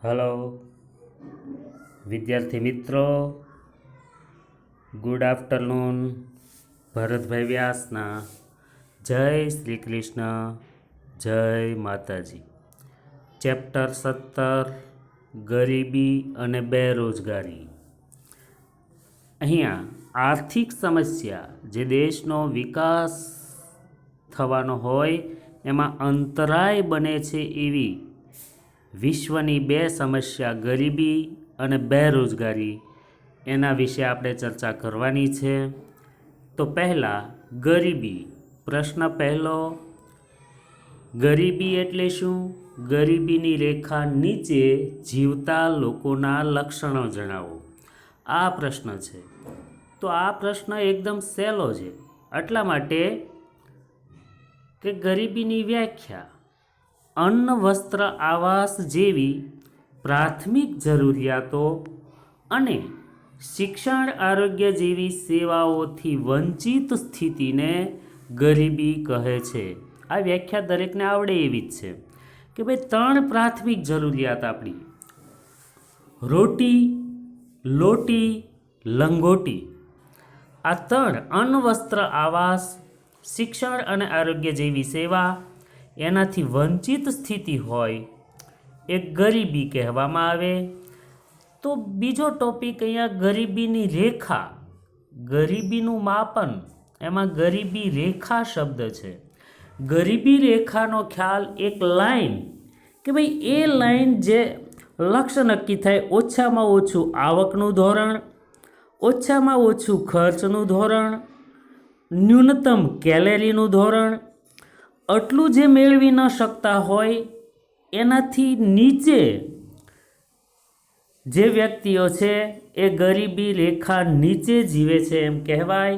Hello વિદ્યાર્થી મિત્રો, good afternoon. Bharatbhai વ્યાસના જય શ્રી કૃષ્ણ, જય માતાજી. ચેપ્ટર 17 ગરીબી અને બેરોજગારી. અહીંયા આર્થિક સમસ્યા જે દેશનો વિકાસ થવાનો હોય એમાં અંતરાય બને છે એવી વિશ્વની બે સમસ્યા ગરીબી અને બેરોજગારી, એના વિશે આપણે ચર્ચા કરવાની છે. તો પહેલાં ગરીબી. પ્રશ્ન પહેલો, ગરીબી એટલે શું? ગરીબીની રેખા નીચે જીવતા લોકોના લક્ષણો જણાવો. આ પ્રશ્ન છે. તો આ પ્રશ્ન એકદમ સહેલો છે, એટલા માટે કે ગરીબીની વ્યાખ્યા અન્ન, વસ્ત્ર, આવાસ જેવી પ્રાથમિક જરૂરિયાતો અને શિક્ષણ, આરોગ્ય જેવી સેવાઓથી વંચિત સ્થિતિને ગરીબી કહે છે. આ વ્યાખ્યા દરેકને આવડે એવી જ છે કે ભાઈ 3 પ્રાથમિક જરૂરિયાત આપણી, રોટી, લોટી, લંગોટી, આ 3 અન્ન, વસ્ત્ર, આવાસ, શિક્ષણ અને આરોગ્ય જેવી સેવા એનાથી વંચિત સ્થિતિ હોય એ ગરીબી કહેવામાં આવે. તો બીજો ટોપિક અહીંયા ગરીબીની રેખા, ગરીબીનું માપન, એમાં ગરીબી રેખા શબ્દ છે. ગરીબી રેખાનો ખ્યાલ એક લાઈન, કે ભાઈ એ લાઈન જે લક્ષ્ય નક્કી થાય, ઓછામાં ઓછું આવકનું ધોરણ, ઓછામાં ઓછું ખર્ચનું ધોરણ, ન્યૂનતમ કેલેરીનું ધોરણ, આટલું જે મેળવી ન શકતા હોય એનાથી નીચે જે વ્યક્તિઓ છે એ ગરીબી રેખા નીચે જીવે છે એમ કહેવાય.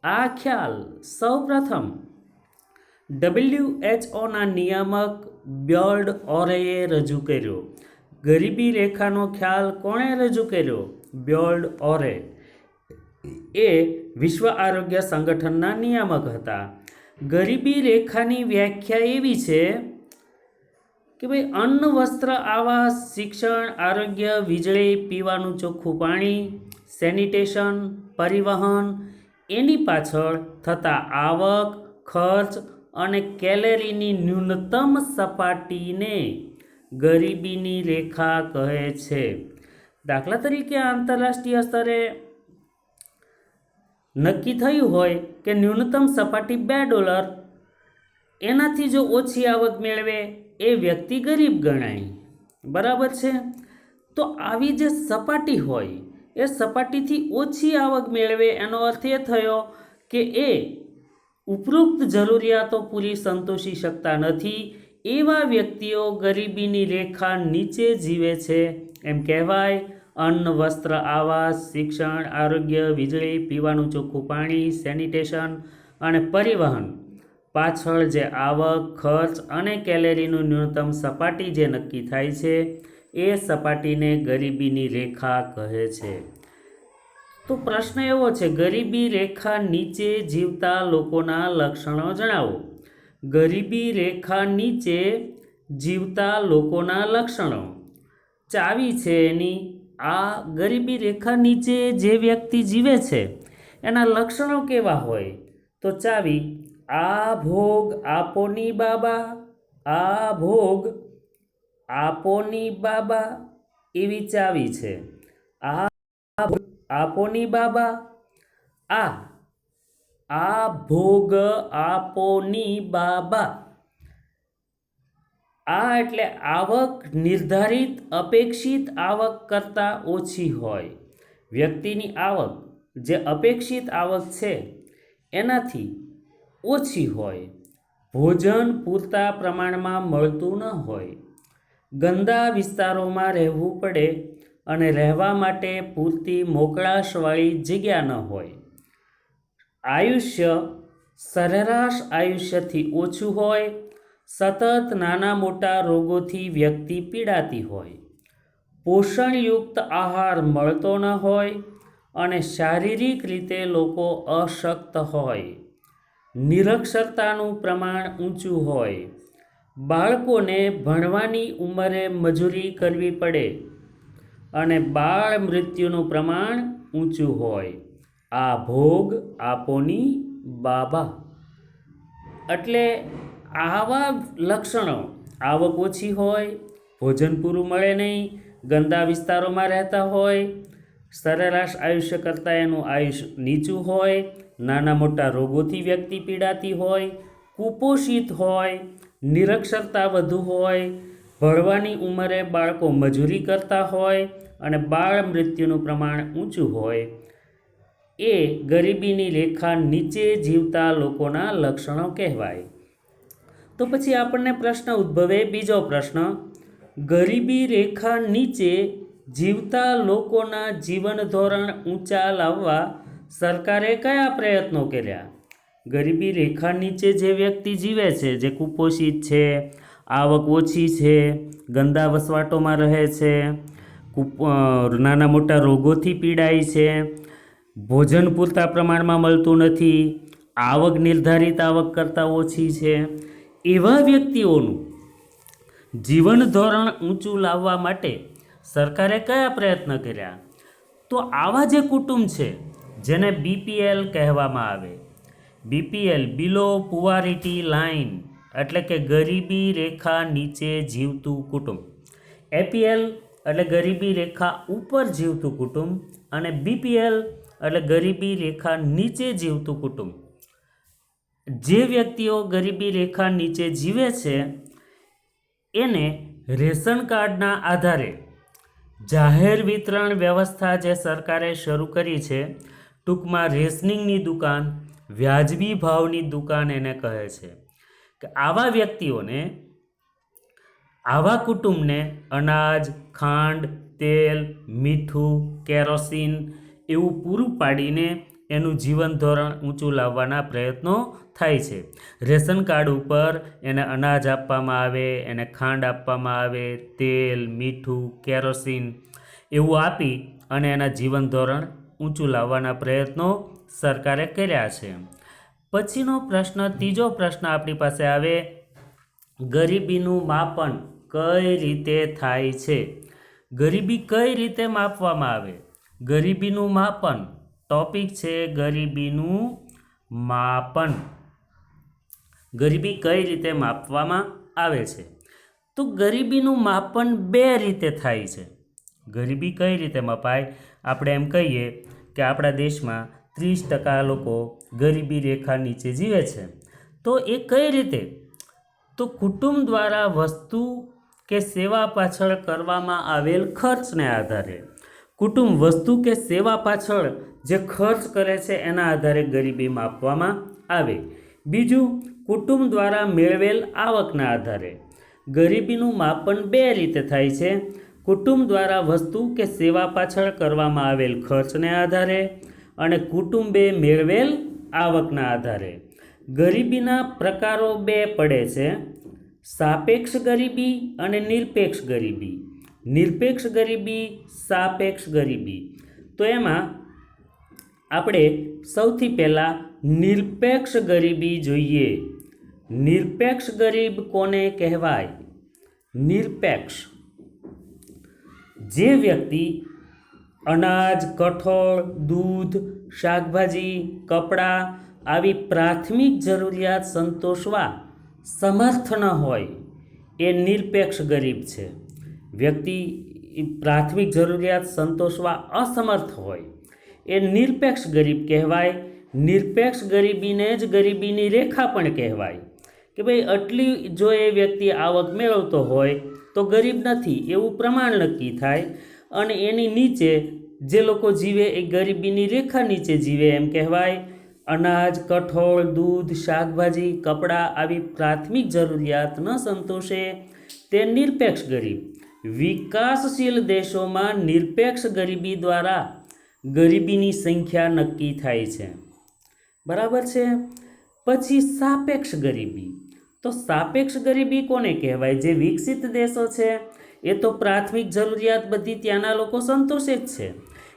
આ ખ્યાલ સૌપ્રથમ WHOના નિયામક બર્ડ ઓરેએ રજૂ કર્યો. ગરીબી રેખાનો ખ્યાલ કોણે રજૂ કર્યો? બર્ડ ઓરે. એ વિશ્વ આરોગ્ય સંગઠનના નિયામક હતા. ગરીબી રેખાની વ્યાખ્યા એવી છે કે ભાઈ અન્ન, વસ્ત્ર, આવાસ, શિક્ષણ, આરોગ્ય, વીજળી, પીવાનું ચોખ્ખું પાણી, સેનિટેશન, પરિવહન, એની પાછળ થતા આવક, ખર્ચ અને કેલેરીની ન્યૂનતમ સપાટીને ગરીબીની રેખા કહે છે. દાખલા તરીકે આંતરરાષ્ટ્રીય સ્તરે નક્કી થયું હોય કે ન્યૂનતમ સપાટી $2, એનાથી જો ઓછી આવક મેળવે એ વ્યક્તિ ગરીબ ગણાય. બરાબર છે? તો આવી જે સપાટી હોય એ સપાટીથી ઓછી આવક મેળવે એનો અર્થ એ થયો કે એ ઉપરોક્ત જરૂરિયાતો પૂરી સંતોષી શકતા નથી. એવા વ્યક્તિઓ ગરીબીની રેખા નીચે જીવે છે એમ કહેવાય. અન્ન, વસ્ત્ર, આવાસ, શિક્ષણ, આરોગ્ય, વીજળી, પીવાનું ચોખ્ખું પાણી, સેનિટેશન અને પરિવહન પાછળ જે આવક, ખર્ચ અને કેલેરીનું ન્યૂનતમ સપાટી જે નક્કી થાય છે એ સપાટીને ગરીબીની રેખા કહે છે. તો પ્રશ્ન એવો છે, ગરીબી રેખા નીચે જીવતા લોકોના લક્ષણો જણાવો. ગરીબી રેખા નીચે જીવતા લોકોના લક્ષણો. ચાવી છે એની આ ગરીબી રેખા નીચે જે વ્યક્તિ જીવે છે એના લક્ષણો કેવા હોય? તો ચાવી, આ ભોગ આપોની બાબા, આ ભોગ આપોની બાબા, એવી ચાવી છે. આ ભોગ આપોની બાબા, આ ભોગ આપોની બાબા. આ એટલે આવક નિર્ધારિત અપેક્ષિત આવક કરતાં ઓછી હોય. વ્યક્તિની આવક જે અપેક્ષિત આવક છે એનાથી ઓછી હોય. ભોજન પૂરતા પ્રમાણમાં મળતું ન હોય. ગંદા વિસ્તારોમાં રહેવું પડે અને રહેવા માટે પૂરતી મોકળાશવાળી જગ્યા ન હોય. આયુષ્ય સરેરાશ આયુષ્યથી ઓછું હોય. સતત નાના મોટા રોગોથી વ્યક્તિ પીડાતી હોય. પોષણયુક્ત આહાર મળતો ન હોય અને શારીરિક રીતે લોકો અશક્ત હોય. નિરક્ષરતાનું પ્રમાણ ઊંચું હોય. બાળકોને ભણવાની ઉંમરે મજૂરી કરવી પડે અને બાળ મૃત્યુનું પ્રમાણ ઊંચું હોય, આ ભોગ આપોની બાબા. એટલે આવા લક્ષણો, આવક ઓછી હોય, ભોજન પૂરું મળે નહીં, ગંદા વિસ્તારોમાં રહેતા હોય, સરેરાશ આયુષ્ય કરતાં એનું આયુષ્ય નીચું હોય, નાના મોટા રોગોથી વ્યક્તિ પીડાતી હોય, કુપોષિત હોય, નિરક્ષરતા વધુ હોય, ભણવાની ઉંમરે બાળકો મજૂરી કરતા હોય અને બાળ મૃત્યુનું પ્રમાણ ઊંચું હોય, એ ગરીબીની રેખા નીચે જીવતા લોકોના લક્ષણો કહેવાય. તો પછી આપણને પ્રશ્ન ઉદ્ભવે, બીજો પ્રશ્ન, ગરીબી રેખા નીચે જીવતા લોકોના જીવન ધોરણ ઊંચા લાવવા સરકારે કયા પ્રયત્નો કર્યા? ગરીબી રેખા નીચે જે વ્યક્તિ જીવે છે, જે કુપોષિત છે, આવક ઓછી છે, ગંદા વસવાટોમાં રહે છે, નાના મોટા રોગોથી પીડાય છે, ભોજન પૂરતા પ્રમાણમાં મળતું નથી, આવક નિર્ધારિત આવક કરતાં ઓછી છે, એવા વ્યક્તિઓનું જીવન ધોરણ ઊંચું લાવવા માટે સરકારે કયા પ્રયત્ન કર્યા? તો આવા જે કુટુંબ છે જેને BPL કહેવામાં આવે, BPL બિલો પુઆરિટી લાઇન, એટલે કે ગરીબી રેખા નીચે જીવતું કુટુંબ, APL એટલે ગરીબી રેખા ઉપર જીવતું કુટુંબ અને BPL એટલે ગરીબી રેખા નીચે જીવતું કુટુંબ. જે વ્યક્તિઓ ગરીબી રેખા નીચે જીવે છે એને રેશન કાર્ડના આધારે જાહેર વિતરણ વ્યવસ્થા જે સરકારે શરૂ કરી છે, ટૂંકમાં રેશનિંગની દુકાન, વ્યાજબી ભાવની દુકાન એને કહે છે, કે આવા વ્યક્તિઓને, આવા કુટુંબને અનાજ, ખાંડ, તેલ, મીઠું, કેરોસીન એવું પૂરું પાડીને એનું જીવન ધોરણ ઊંચું લાવવાના પ્રયત્નો થાય છે. રેશન કાર્ડ ઉપર એને અનાજ આપવામાં આવે, એને ખાંડ આપવામાં આવે, તેલ, મીઠું, કેરોસીન એવું આપી અને એના જીવન ધોરણ ઊંચું લાવવાના પ્રયત્નો સરકારે કર્યા છે. પછીનો પ્રશ્ન, ત્રીજો પ્રશ્ન આપણી પાસે આવે, ગરીબીનું માપન કઈ રીતે થાય છે? ગરીબી કઈ રીતે માપવામાં આવે? ગરીબીનું માપન, ટોપિક છે ગરીબીનું માપન. ગરીબી કઈ રીતે માપવામાં આવે છે? તો ગરીબીનું માપન બે રીતે થાય છે. ગરીબી કઈ રીતે મપાય? આપણે એમ કહીએ કે આપણા દેશમાં 30% લોકો ગરીબી રેખા નીચે જીવે છે. તો એ કઈ રીતે? તો કુટુંબ દ્વારા વસ્તુ કે સેવા પાછળ કરવામાં આવેલ ખર્ચને આધારે. કુટુંબ વસ્તુ કે સેવા પાછળ જે ખર્ચ કરે છે એના આધારે ગરીબી માપવામાં આવે. બીજું, કુટુંબ દ્વારા મેળવેલ આવકના આધારે. ગરીબીનું માપન બે રીતે થાય છે, કુટુંબ દ્વારા વસ્તુ કે સેવા પાછળ કરવામાં આવેલ ખર્ચને આધારે અને કુટુંબે મેળવેલ આવકના આધારે. ગરીબીના પ્રકારો બે પડે છે, સાપેક્ષ ગરીબી અને નિરપેક્ષ ગરીબી. નિરપેક્ષ ગરીબી, સાપેક્ષ ગરીબી. તો એમાં આપણે સૌથી પહેલાં નિરપેક્ષ ગરીબી જોઈએ. નિરપેક્ષ ગરીબ કોને કહેવાય? નિરપેક્ષ, જે વ્યક્તિ અનાજ, કઠોળ, દૂધ, શાકભાજી, કપડાં આવી પ્રાથમિક જરૂરિયાત સંતોષવા સમર્થ ન હોય એ નિરપેક્ષ ગરીબ છે. વ્યક્તિ પ્રાથમિક જરૂરિયાત સંતોષવા અસમર્થ હોય એ નિરપેક્ષ ગરીબ કહેવાય. નિરપેક્ષ ગરીબીને જ ગરીબીની રેખા પણ કહેવાય, કે ભાઈ આટલી જો એ વ્યક્તિ આવક મેળવતો હોય તો ગરીબ નથી એવું પ્રમાણ નક્કી થાય, અને એની નીચે જે લોકો જીવે એ ગરીબીની રેખા નીચે જીવે એમ કહેવાય. અનાજ, કઠોળ, દૂધ, શાકભાજી, કપડાં આવી પ્રાથમિક જરૂરિયાત ન સંતોષે તે નિરપેક્ષ ગરીબ. વિકાસશીલ દેશોમાં નિરપેક્ષ ગરીબી દ્વારા ગરીબીની સંખ્યા નક્કી થાય છે. બરાબર છે. પછી સાપેક્ષ ગરીબી. તો સાપેક્ષ ગરીબી કોને કહેવાય? જે વિકસિત દેશો છે એ તો પ્રાથમિક જરૂરિયાત બધી ત્યાંના લોકો સંતોષે જ છે.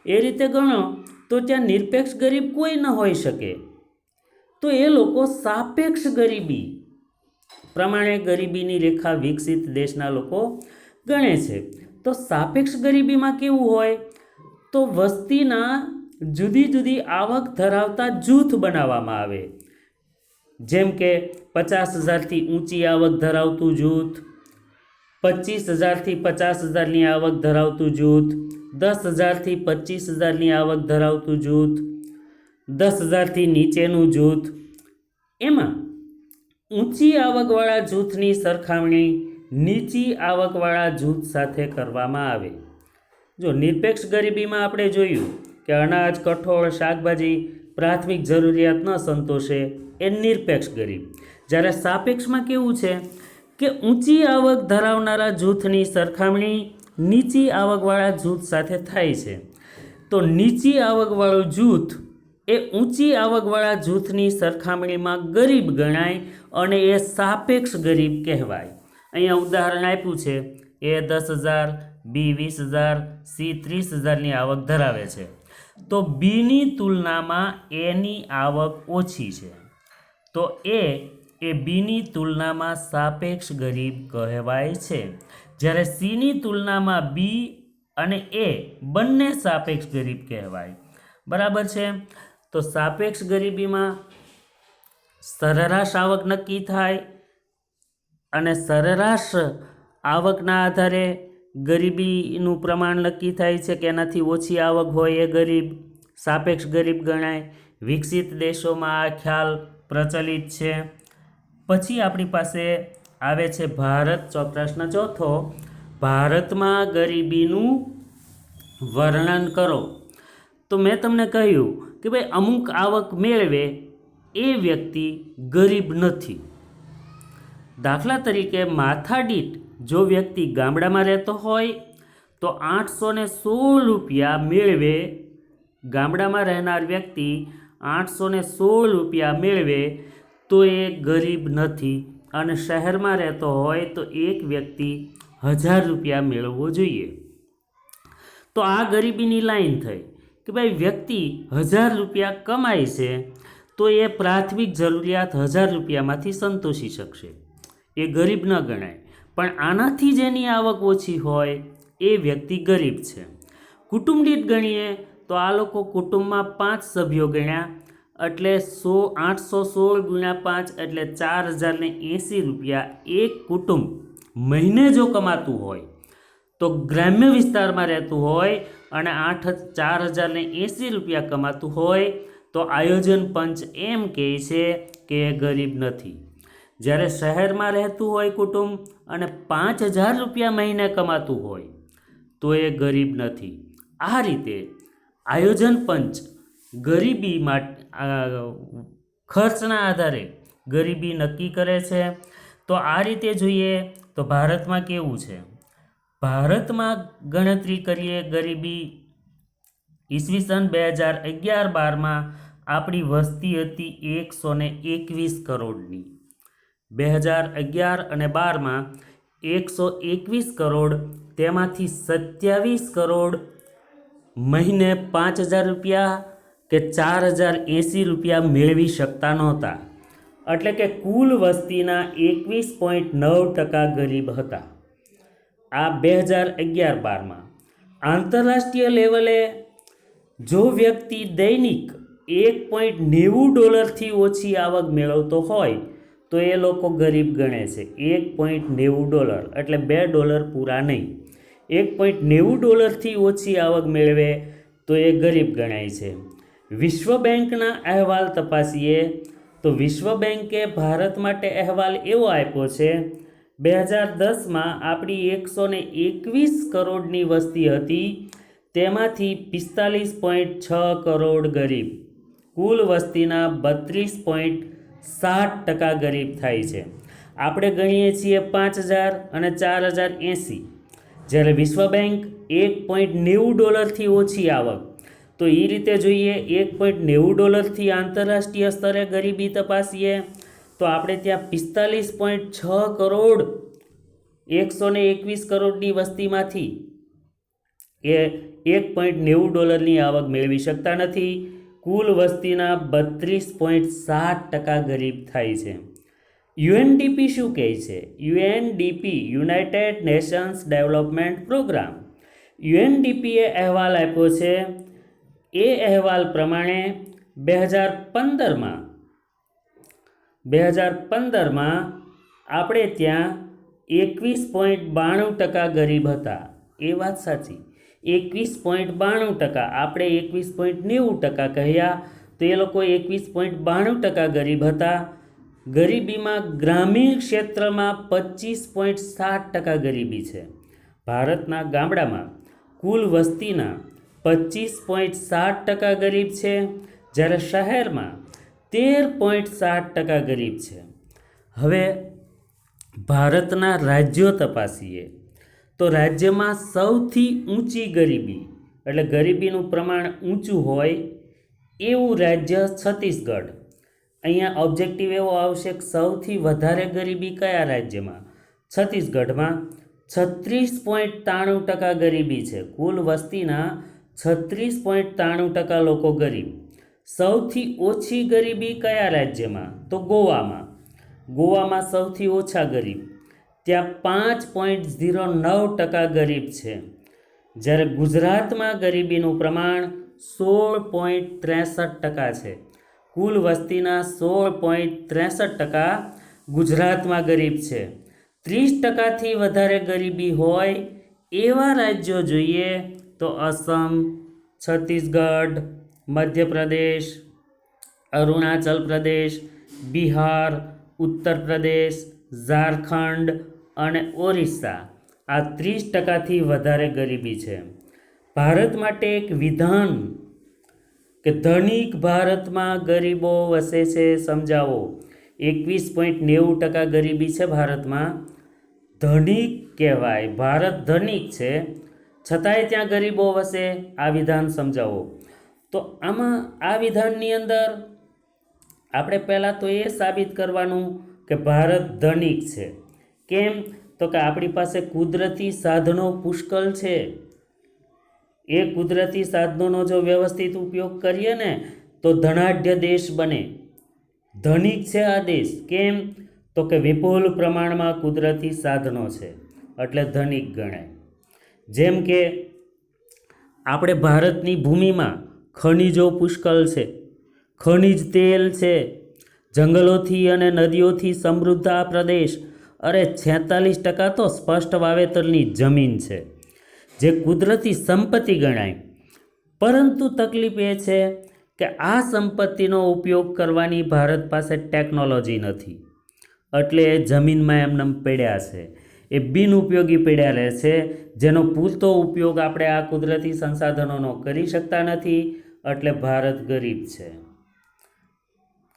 એ રીતે ગણો તો ત્યાં નિરપેક્ષ ગરીબ કોઈ ન હોઈ શકે. તો એ લોકો સાપેક્ષ ગરીબી પ્રમાણે ગરીબીની રેખા વિકસિત દેશના લોકો ગણે છે. તો સાપેક્ષ ગરીબીમાં કેવું હોય, તો વસ્તીના જુદી જુદી આવક ધરાવતા જૂથ બનાવવામાં આવે. જેમ કે 50,000થી ઊંચી આવક ધરાવતું જૂથ, 25,000થી 50,000ની આવક ધરાવતું જૂથ, 10,000થી 25,000ની આવક ધરાવતું જૂથ, 10,000થી નીચેનું જૂથ. એમાં ઊંચી આવકવાળા જૂથની સરખામણી નીચી આવકવાળા જૂથ સાથે કરવામાં આવે. જો નિરપેક્ષ ગરીબીમાં આપણે જોયું કે અનાજ, કઠોળ, શાકભાજી પ્રાથમિક જરૂરિયાત ન સંતોષે એ નિરપેક્ષ ગરીબ. જ્યારે સાપેક્ષમાં કેવું છે કે ઊંચી આવક ધરાવનારા જૂથની સરખામણી નીચી આવકવાળા જૂથ સાથે થાય છે. તો નીચી આવકવાળું જૂથ એ ઊંચી આવકવાળા જૂથની સરખામણીમાં ગરીબ ગણાય અને એ સાપેક્ષ ગરીબ કહેવાય. અહીંયા ઉદાહરણ આપ્યું છે, એ 10,000, બી 20,000, સી 30,000ની આવક ધરાવે છે. તો બીની તુલનામાં એની આવક ઓછી છે, તો એ બીની તુલનામાં સાપેક્ષ ગરીબ કહેવાય છે. જ્યારે સીની તુલનામાં બી અને એ બંને સાપેક્ષ ગરીબ કહેવાય. બરાબર છે. તો સાપેક્ષ ગરીબીમાં સરેરાશ આવક નક્કી થાય અને સરેરાશ આવકના આધારે ગરીબીનું પ્રમાણ નક્કી થાય છે કે એનાથી ઓછી આવક હોય એ ગરીબ સાપેક્ષ ગરીબ ગણાય. વિકસિત દેશોમાં આ ખ્યાલ પ્રચલિત છે. પછી આપણી પાસે આવે છે ભારત. પ્રશ્ન ચોથો, ભારતમાં ગરીબીનું વર્ણન કરો. તો મેં તમને કહ્યું કે ભાઈ અમુક આવક મેળવે એ વ્યક્તિ ગરીબ નથી. દાખલા તરીકે માથાદીઠ જો વ્યક્તિ ગામડામાં રહેતો હોય તો 816 રૂપિયા મેળવે, ગામડામાં રહેનાર વ્યક્તિ 816 રૂપિયા મેળવે તો એ ગરીબ નથી. અને શહેરમાં રહેતો હોય તો એક વ્યક્તિ 1000 રૂપિયા મેળવવો જોઈએ. તો આ ગરીબીની લાઈન થઈ કે ભાઈ વ્યક્તિ 1000 રૂપિયા કમાય છે તો એ પ્રાથમિક જરૂરિયાત 1000 રૂપિયામાંથી સંતોષી શકશે, એ ગરીબ ન ગણાય. પણ આનાથી જેની આવક ઓછી હોય એ વ્યક્તિ ગરીબ છે. કુટુંબ દીઠ ગણીએ તો આ લોકો કુટુંબમાં 5 સભ્યો ગણ્યા એટલે 816 ગુણ્યા 5 એટલે 4080 રૂપિયા એક કુટુંબ મહિને જો કમાતું હોય તો ગ્રામ્ય વિસ્તારમાં રહેતું હોય અને 4080 રૂપિયા કમાતું હોય તો આયોજન પંચ એમ કહે છે કે એ ગરીબ નથી. જ્યારે શહેરમાં રહેતું હોય કુટુંબ અને 5000 રૂપિયા મહિને કમાતું હોય તો એ ગરીબ નથી. આ રીતે આયોજન પંચ ગરીબી માટે ખર્ચના આધારે ગરીબી નક્કી કરે છે. તો આ રીતે જોઈએ તો ભારતમાં કેવું છે. ભારતમાં ગણતરી કરીએ ગરીબી ઈસવીસન 2011-12માં આપણી વસ્તી હતી 121 કરોડની. 2011 અને 12માં 121 કરોડ, તેમાંથી 27 કરોડ મહિને 5000 રૂપિયા કે 4080 રૂપિયા મેળવી શકતા નહોતા. એટલે કે કુલ વસ્તીના 21.9% ગરીબ હતા. આ 2011-12માં. આંતરરાષ્ટ્રીય લેવલે જો વ્યક્તિ દૈનિક $1.90થી ઓછી આવક મેળવતો હોય તો એ લોકો ગરીબ ગણે છે. $1.90 એટલે $2 પૂરા નહીં. $1.90થી ઓછી આવક મેળવે તો એ ગરીબ ગણાય છે. વિશ્વ બેંકના અહેવાલ તપાસીએ તો વિશ્વ બેંકે ભારત માટે અહેવાલ એવો આપ્યો છે, 2010માં આપણી 121 કરોડની વસ્તી હતી, તેમાંથી 45.6 કરોડ ગરીબ. કુલ વસ્તીના 32.7% ગરીબ થાય છે. આપણે ગણીએ છીએ 5000 અને 4080. જ્યારે વિશ્વ બેંક $1.90થી ઓછી આવક, તો એ રીતે જોઈએ $1.90થી આંતરરાષ્ટ્રીય સ્તરે ગરીબી તપાસીએ તો આપણે ત્યાં 45.6 કરોડ 121 કરોડની વસ્તીમાંથી એ $1.90ની આવક મેળવી શકતા નથી. કુલ વસ્તીના 32.7% ગરીબ થાય છે. યુએનડીપી શું કહે છે? UNDP United Nations Development Programme. યુએનડીપીએ અહેવાલ આપ્યો છે. એ અહેવાલ પ્રમાણે 2015માં આપણે ત્યાં 21.92% ગરીબ હતા. એ વાત સાચી, 21.92%. આપણે 21.90% કહ્યા તો એ લોકો 21.92% ગરીબ હતા. ગરીબીમાં ગ્રામીણ ક્ષેત્રમાં 25.7% ગરીબી છે. ભારતના ગામડામાં કુલ વસ્તીના 25.7% ગરીબ છે, જ્યારે શહેરમાં 13.7% ગરીબ છે. હવે ભારતના રાજ્યો તપાસીએ તો રાજ્યમાં સૌથી ઊંચી ગરીબી એટલે ગરીબીનું પ્રમાણ ઊંચું હોય એવું રાજ્ય છત્તીસગઢ. અહીંયા ઓબ્જેક્ટિવ એવો આવશે કે સૌથી વધારે ગરીબી કયા રાજ્યમાં? છત્તીસગઢમાં 36.93% ગરીબી છે. કુલ વસ્તીના 36.93% લોકો ગરીબ. સૌથી ઓછી ગરીબી કયા રાજ્યમાં? તો ગોવામાં. ગોવામાં સૌથી ઓછા ગરીબ, ત્યાં 5.09% ગરીબ છે. જ્યારે ગુજરાતમાં ગરીબીનું પ્રમાણ 16.63% છે. કુલ વસ્તીના 16.63% ગુજરાતમાં ગરીબ છે. 30%થી વધારે ગરીબી હોય એવા રાજ્યો જોઈએ તો અસમ, છત્તીસગઢ, મધ્યપ્રદેશ, અરુણાચલ પ્રદેશ, બિહાર, ઉત્તર પ્રદેશ, ઝારખંડ અને ઓરિસ્સા. આ 30%થી વધારે ગરીબી છે. ભારત માટે એક વિધાન કે ધનિક ભારતમાં ગરીબો વસે છે સમજાવો. 21.90% ગરીબી છે ભારતમાં. ધનિક કહેવાય, ભારત ધનિક છે છતાંય ત્યાં ગરીબો વસે. આ વિધાન સમજાવો. તો આમાં આ વિધાનની અંદર આપણે પહેલાં તો એ સાબિત કરવાનું કે ભારત ધનિક છે. કેમ? તો કે આપણી પાસે કુદરતી સાધનો પુષ્કળ છે. એ કુદરતી સાધનોનો જો વ્યવસ્થિત ઉપયોગ કરીએ ને તો ધનાઢ્ય દેશ બને. ધનિક છે આ દેશ. કેમ? તો કે વિપુલ પ્રમાણમાં કુદરતી સાધનો છે એટલે ધનિક ગણાય. જેમ કે આપણે ભારતની ભૂમિમાં ખનિજો પુષ્કળ છે, ખનિજ તેલ છે, જંગલોથી અને નદીઓથી સમૃદ્ધ આ પ્રદેશ. અરે 46% તો સ્પષ્ટ વાવેતરની જમીન છે, જે કુદરતી સંપત્તિ ગણાય. પરંતુ તકલીફ એ છે કે આ સંપત્તિનો ઉપયોગ કરવાની ભારત પાસે ટેકનોલોજી નથી, એટલે જમીનમાં એમનેમ પડ્યા છે. એ બિનઉપયોગી પડ્યા રહે છે, જેનો પૂરતો ઉપયોગ આપણે આ કુદરતી સંસાધનોનો કરી શકતા નથી, એટલે ભારત ગરીબ છે.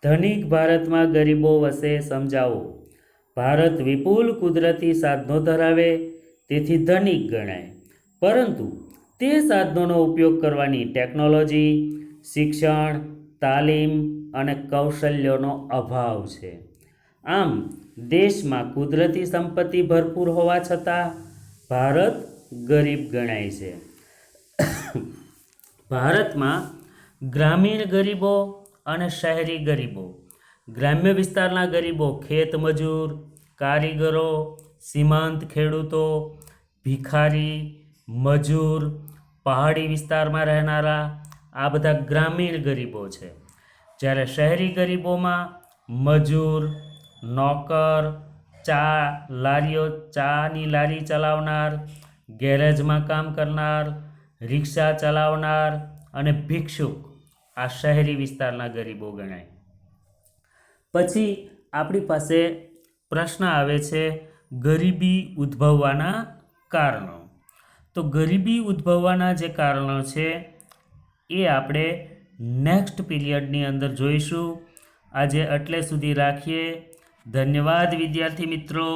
ધનિક ભારતમાં ગરીબો વસે સમજાવો. ભારત વિપુલ કુદરતી સાધનો ધરાવે તેથી ધનિક ગણાય, પરંતુ તે સાધનોનો ઉપયોગ કરવાની ટેકનોલોજી, શિક્ષણ, તાલીમ અને કૌશલ્યોનો અભાવ છે. આમ દેશમાં કુદરતી સંપત્તિ ભરપૂર હોવા છતાં ભારત ગરીબ ગણાય છે. ભારતમાં ગ્રામીણ ગરીબો અને શહેરી ગરીબો. ગ્રામ્ય વિસ્તારના ગરીબો ખેત મજૂર, કારીગરો, સીમાંત ખેડૂતો, ભિખારી, મજૂર, પહાડી વિસ્તારમાં રહેનારા, આ બધા ગ્રામીણ ગરીબો છે. જ્યારે શહેરી ગરીબોમાં મજૂર, નોકર, ચાની લારી ચલાવનાર, ગેરેજમાં કામ કરનાર, રિક્ષા ચલાવનાર અને ભિક્ષુક, આ શહેરી વિસ્તારના ગરીબો ગણાય. પછી આપણી પાસે પ્રશ્ન આવે છે ગરીબી ઉદ્ભવવાના કારણો. તો ગરીબી ઉદ્ભવવાના જે કારણો છે એ આપણે નેક્સ્ટ પીરિયડની અંદર જોઈશું. આજે એટલે સુધી રાખીએ. ધન્યવાદ વિદ્યાર્થી મિત્રો.